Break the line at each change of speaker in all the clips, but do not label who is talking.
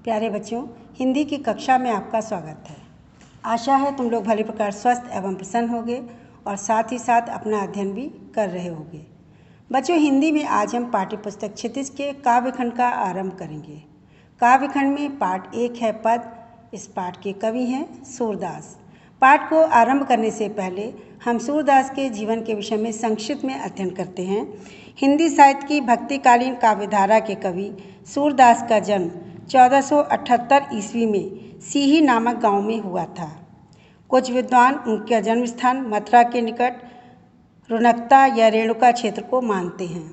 प्यारे बच्चों, हिंदी की कक्षा में आपका स्वागत है। आशा है तुम लोग भली प्रकार स्वस्थ एवं प्रसन्न होगे और साथ ही साथ अपना अध्ययन भी कर रहे होगे। बच्चों, हिंदी में आज हम पाठ्य पुस्तक क्षितिज के काव्यखंड का आरंभ करेंगे। काव्यखंड में पाठ 1 है पद। इस पाठ के कवि हैं सूरदास। पाठ को आरंभ करने से पहले हम सूरदास के जीवन के विषय में संक्षिप्त में अध्ययन करते हैं। हिंदी साहित्य की भक्तिकालीन काव्यधारा के कवि सूरदास का जन्म 1478 ईस्वी में सीही नामक गांव में हुआ था। कुछ विद्वान उनका जन्म स्थान मथुरा के निकट रुनकता या रेणुका क्षेत्र को मानते हैं।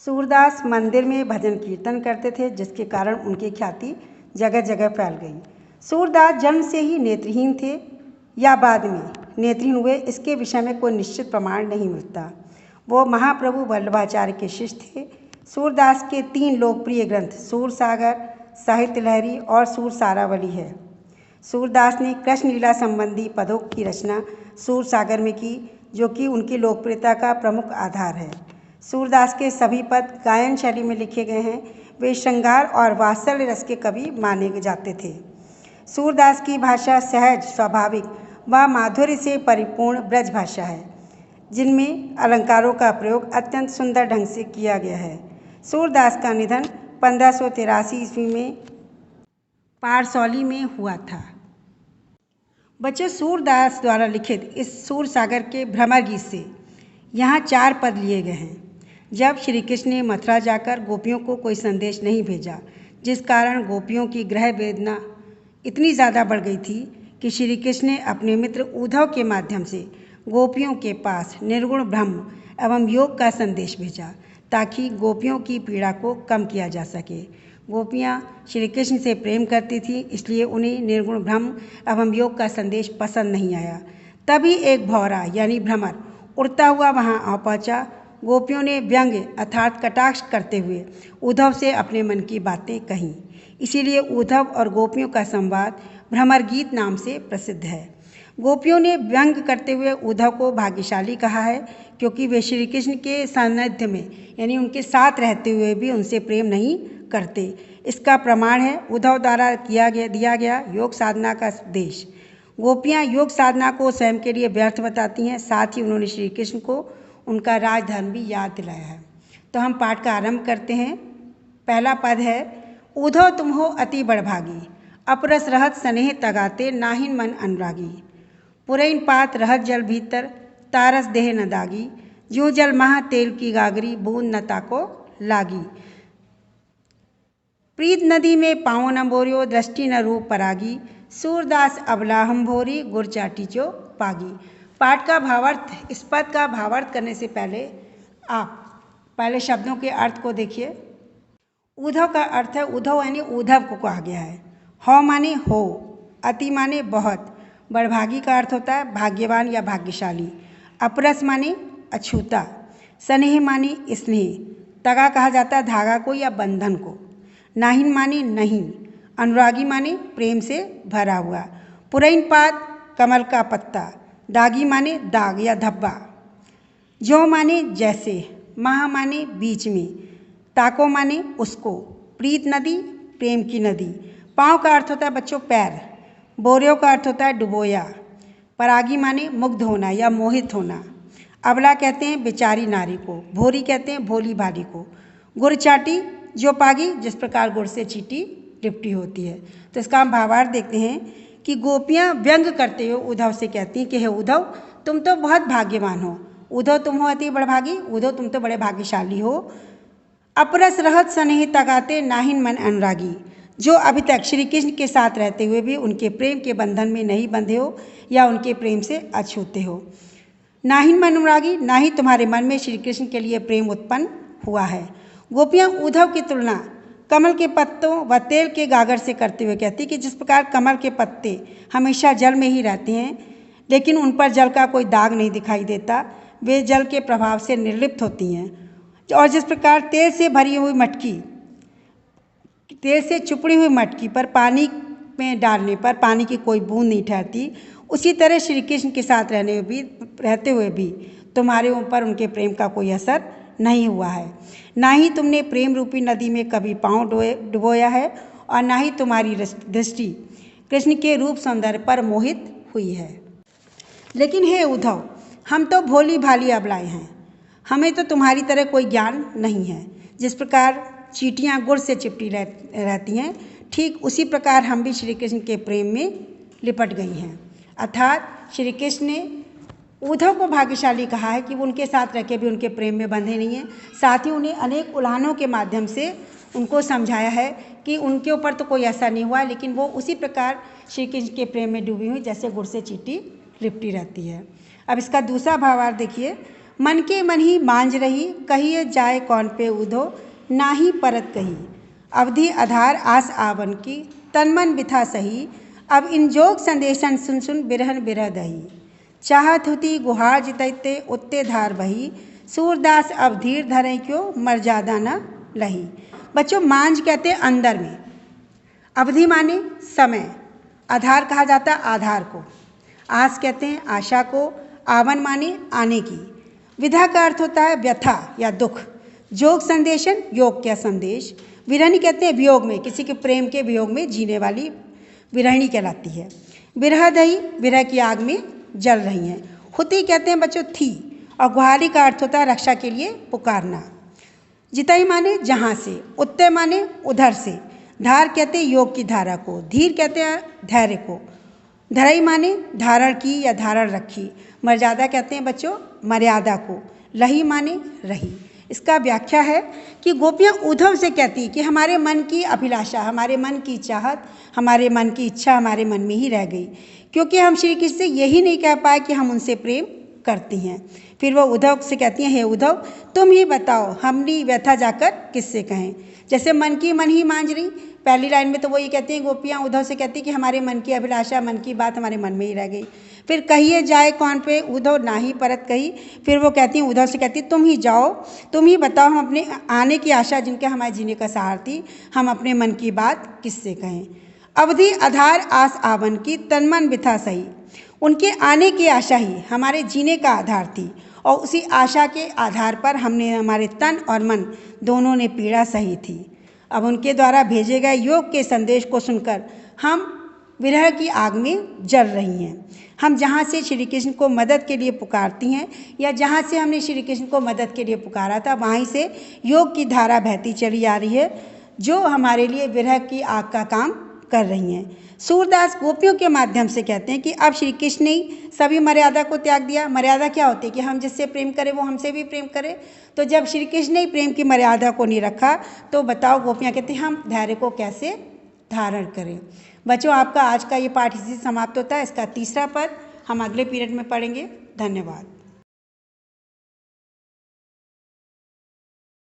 सूरदास मंदिर में भजन कीर्तन करते थे, जिसके कारण उनकी ख्याति जगह जगह फैल गई। सूरदास जन्म से ही नेत्रहीन थे या बाद में नेत्रहीन हुए, इसके विषय में कोई निश्चित प्रमाण नहीं मिलता। वो महाप्रभु वल्लभाचार्य के शिष्य थे। सूरदास के 3 लोकप्रिय ग्रंथ सूरसागर, साहित्य लहरी और सूरसारावली है। सूरदास ने कृष्ण लीला संबंधी पदों की रचना सूरसागर में की, जो कि उनकी लोकप्रियता का प्रमुख आधार है। सूरदास के सभी पद गायन शैली में लिखे गए हैं। वे श्रृंगार और वात्सल्य रस के कवि माने जाते थे। सूरदास की भाषा सहज, स्वाभाविक व माधुर्य से परिपूर्ण ब्रज भाषा है, जिनमें अलंकारों का प्रयोग अत्यंत सुंदर ढंग से किया गया है। सूरदास का निधन 1583 ईस्वी में पारसौली में हुआ था। बच्चों, सूरदास द्वारा लिखित इस सूरसागर के भ्रमर गीत से यहाँ 4 पद लिए गए हैं। जब श्री कृष्ण ने मथुरा जाकर गोपियों को कोई संदेश नहीं भेजा, जिस कारण गोपियों की गृह वेदना इतनी ज़्यादा बढ़ गई थी कि श्री कृष्ण ने अपने मित्र उद्धव के माध्यम से गोपियों के पास निर्गुण ब्रह्म एवं योग का संदेश भेजा, ताकि गोपियों की पीड़ा को कम किया जा सके। गोपियाँ श्री कृष्ण से प्रेम करती थीं, इसलिए उन्हें निर्गुण ब्रह्म एवं योग का संदेश पसंद नहीं आया। तभी एक भौरा यानी भ्रमर उड़ता हुआ वहाँ आ पहुँचा। गोपियों ने व्यंग अर्थात कटाक्ष करते हुए उद्धव से अपने मन की बातें कहीं। इसीलिए उद्धव और गोपियों का संवाद भ्रमर गीत नाम से प्रसिद्ध है। गोपियों ने व्यंग करते हुए उद्धव को भाग्यशाली कहा है, क्योंकि वे श्री कृष्ण के सान्निध्य में यानी उनके साथ रहते हुए भी उनसे प्रेम नहीं करते। इसका प्रमाण है उद्धव द्वारा दिया गया योग साधना का उपदेश। गोपियाँ योग साधना को स्वयं के लिए व्यर्थ बताती हैं, साथ ही उन्होंने श्री कृष्ण को उनका राजधर्म भी याद दिलाया है। तो हम पाठ का आरंभ करते हैं। पहला पद है, उद्धव तुम हो अति बड़भागी, अपरस रहत स्नेह तगाते नाहिन मन अनुरागी। पुरैन पात रहत जल भीतर, तारस देह न दागी, ज्यों जल महा तेल की गागरी, बूंद न ताको लागी। प्रीत नदी में पाँव न बोरियो, दृष्टि न रूप परागी, सूरदास अबला हम भोरी, गुर चाटी जो पागी। पाठ का भावार्थ, इस पद का भावार्थ करने से पहले आप पहले शब्दों के अर्थ को देखिए। उद्धव का अर्थ है, उद्धव यानी उद्धव को कहा गया है। हो माने हो, अति माने बहुत, बड़भागी का अर्थ होता है भाग्यवान या भाग्यशाली। अपरस माने अछूता, स्नेह माने स्नेह, तगा कहा जाता है धागा को या बंधन को। नाहिन माने नहीं, अनुरागी माने प्रेम से भरा हुआ। पुरैन पात कमल का पत्ता, दागी माने दाग या धब्बा। ज्यों माने जैसे, महा माने बीच में, ताको माने उसको। प्रीत नदी प्रेम की नदी। पाँव का अर्थ होता है बच्चों पैर। बोरियो का अर्थ होता है डुबोया। परागी माने मुग्ध होना या मोहित होना। अबला कहते हैं बेचारी नारी को। भोरी कहते हैं भोली भाली को। गुड़ चाटी जो पागी, जिस प्रकार गुड़ से चीटी लिपटी होती है। तो इसका हम भावार्थ देखते हैं कि गोपियाँ व्यंग करते हुए उद्धव से कहती हैं कि हे उद्धव, तुम तो बहुत भाग्यवान हो। उद्धव तुम हो अति बड़भागी, उद्धव तुम तो बड़े भाग्यशाली हो। अपरस रहत स्नेह तगाते नाहिन मन अनुरागी, जो अभी तक श्री कृष्ण के साथ रहते हुए भी उनके प्रेम के बंधन में नहीं बंधे हो या उनके प्रेम से अछूते हो। नाहिन मन अनुरागी, ना ही तुम्हारे मन में श्री कृष्ण के लिए प्रेम उत्पन्न हुआ है। गोपियाँ उद्धव की तुलना कमल के पत्तों व तेल के गागर से करते हुए कहती कि जिस प्रकार कमल के पत्ते हमेशा जल में ही रहते हैं, लेकिन उन पर जल का कोई दाग नहीं दिखाई देता, वे जल के प्रभाव से निर्लिप्त होती हैं। और जिस प्रकार तेल से भरी हुई मटकी, तेल से चुपड़ी हुई मटकी पर पानी में डालने पर पानी की कोई बूंद नहीं ठहरती, उसी तरह श्री कृष्ण के साथ रहते हुए भी तुम्हारे ऊपर उनके प्रेम का कोई असर नहीं हुआ है, ना ही तुमने प्रेम रूपी नदी में कभी पाँव डुबोया है और ना ही तुम्हारी दृष्टि कृष्ण के रूप सौंदर्य पर मोहित हुई है। लेकिन हे उद्धव, हम तो भोली भाली अबलाएं हैं, हमें तो तुम्हारी तरह कोई ज्ञान नहीं है। जिस प्रकार चींटियाँ गुड़ से चिपटी रहती हैं, ठीक उसी प्रकार हम भी श्री कृष्ण के प्रेम में लिपट गई हैं। अर्थात श्री कृष्ण ने उद्धव को भाग्यशाली कहा है कि वो उनके साथ रह के भी उनके प्रेम में बंधे नहीं हैं। साथ ही उन्हें अनेक उल्हानों के माध्यम से उनको समझाया है कि उनके ऊपर तो कोई ऐसा नहीं हुआ, लेकिन वो उसी प्रकार श्री कृष्ण के प्रेम में डूबी हुई जैसे गुड़ से चींटी लिपटी रहती है। अब इसका दूसरा भावार्थ देखिए। मन के मन ही मांझ रही, कहिए जाए कौन पे उद्धव, ना ही परत कही। अवधि आधार आस आवन की, तन मन बिथा सही। अब इन जोग संदेशन सुन सुन बिरहन बिरह दही। चाहत हुती गुहार जितैते उत्ते धार बही। सूरदास अब धीर धरे क्यों, मर्यादा न लही। बच्चों, मांझ कहते हैं अंदर में, अवधि माने समय, आधार कहा जाता है आधार को, आस कहते हैं आशा को, आवन माने आने की, विधा का अर्थ होता है व्यथा या दुख, जोग संदेशन योग का संदेश, विरहणी कहते हैं वियोग में, किसी के प्रेम के वियोग में जीने वाली विरहणी कहलाती है। विरह दही, विरह की आग में जल रही हैं। हुती कहते हैं बच्चों थी, और गुहारी का अर्थ होता है रक्षा के लिए पुकारना। जितई माने जहाँ से, उत्ते माने उधर से, धार कहते हैं योग की धारा को, धीर कहते हैं धैर्य को, धरई माने धारण की या धारण रखी, मर्यादा कहते हैं बच्चों मर्यादा को, लही माने रही। इसका व्याख्या है कि गोपियाँ उद्धव से कहती कि हमारे मन की अभिलाषा, हमारे मन की चाहत, हमारे मन की इच्छा हमारे मन में ही रह गई, क्योंकि हम श्री कृष्ण से यही नहीं कह पाए कि हम उनसे प्रेम करती हैं। फिर वो उद्धव से कहती हैं, हे उद्धव, तुम ही बताओ, हमने व्यथा जाकर किससे कहें। जैसे मन की मन ही मांझ रही, पहली लाइन में तो वो ये कहती हैं गोपियाँ उद्धव से कहती कि हमारे मन की अभिलाषा, मन की बात हमारे मन में ही रह गई। फिर कहिए जाए कौन पे उद्धव, ना ही परत कही। फिर वो कहती हैं उद्धव से कहती तुम ही जाओ, तुम ही बताओ, हम अपने आने की आशा जिनके हमारे जीने का सहार थी, हम अपने मन की बात किससे कहें। अवधि आधार आस आवन की, तन मन बिथा सही। उनके आने की आशा ही हमारे जीने का आधार थी, और उसी आशा के आधार पर हमने, हमारे तन और मन दोनों ने पीड़ा सही थी। अब उनके द्वारा भेजे गए योग के संदेश को सुनकर हम विरह की आग में जल रही हैं। हम जहाँ से श्री कृष्ण को मदद के लिए पुकारती हैं, या जहाँ से हमने श्री कृष्ण को मदद के लिए पुकारा था, वहीं से योग की धारा बहती चली आ रही है, जो हमारे लिए विरह की आग का काम कर रही हैं। सूरदास गोपियों के माध्यम से कहते हैं कि अब श्री कृष्ण ने सभी मर्यादा को त्याग दिया। मर्यादा क्या होती है कि हम जिससे प्रेम करें वो हमसे भी प्रेम करे। तो जब श्री कृष्ण ने प्रेम की मर्यादा को नहीं रखा, तो बताओ गोपियाँ कहती हैं हम धैर्य को कैसे धारण करें। बच्चों, आपका आज का ये पाठ इसी से समाप्त होता है। इसका तीसरा पद हम अगले पीरियड में पढ़ेंगे। धन्यवाद।